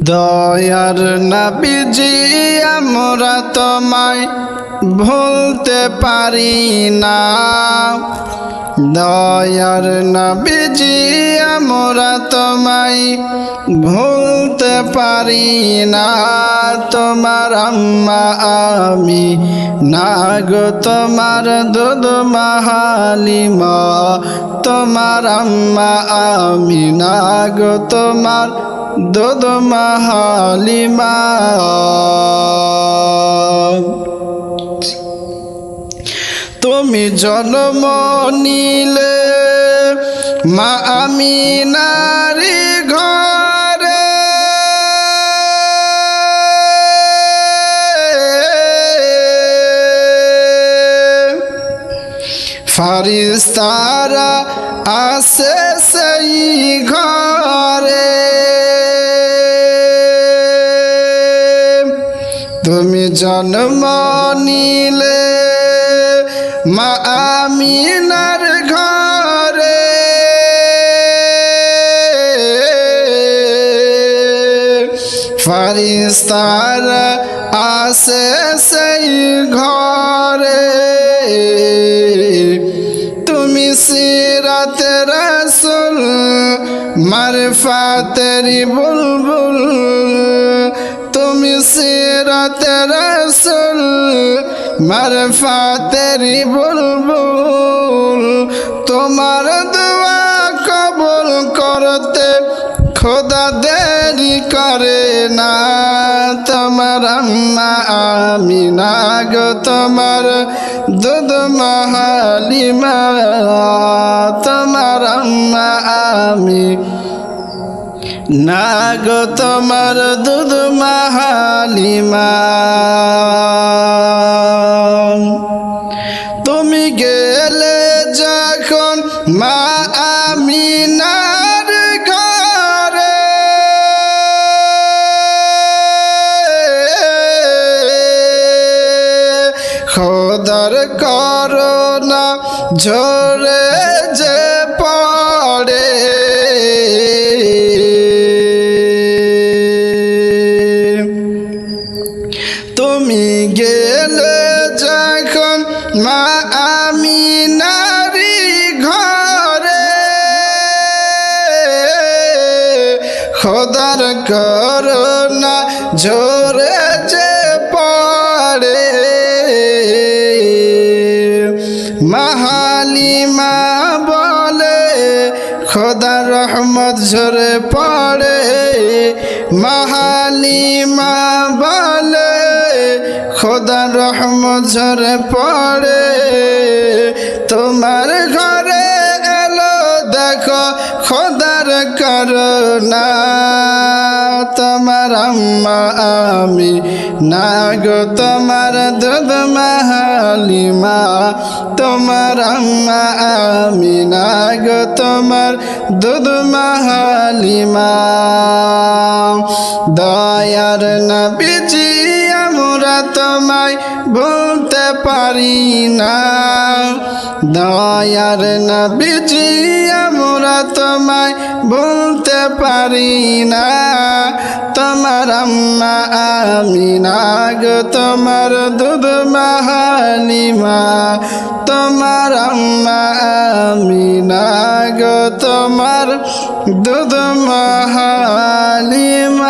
দয়ার নবীজি আমরা তোমায় ভুলতে পারি না। দয়ার নবীজি আমরা তোমায় ভুলতে পারি না। তোমার আম্মা আমি না গো তোমার দুধ হালিমা, তোমার আম্মা আমি না গো তোমার দুধ হালিমা। তুমি জন্ম নিলে মা আমিনার ঘরে, ফারিস্তারা আসে সেই ঘরে। তুমি জন্ম নিলে মা আমিনার ঘরে, ফারিস্তারা আসে সেই ঘরে। তুমি সিরাতে রাসূল মারফাতেরি বুলবুল, তুমি সিরাতে রাসূল মারফাতেরি বুলবুল। তোমার দোয়া কবুল করতে খোদা দেরি করে না। তোমার আম্মা আমিনা গো তোমার দুধ হালিমা, তোমার আম্মা আমি না গো তোমার দুধ হালিমা। তুমি গেলে যখন মা আমিনার ঘরে, খোদার করোনা ঝরে যে পড়ে। তুমি গেলে যখন মা আমিনারি ঘরে, খোদার করোনা ঝরে যে পড়ে। মা হালিমা বলে খোদার রহমত ঝরে পড়ে। মা হালিমা বলে খোদার রহমত ঝরে পড়ে। তোমার ঘরে এলো দেখো খোদার করুণা। তোমার আম্মা আমি না গো তোমার দুধ হালিমা, তোমার আম্মা আমি না গো তোমার দুধ হালিমা। দয়ার নবীজি আমরা তোমায় ভুলতে পারি না। দয়ার নবীজি আমরা তোমায় ভুলতে পারি না। তোমার আম্মা আমি না গো তোমার দুধ হালিমা, তোমার আম্মা আমি না গো তোমার দুধ হালিমা।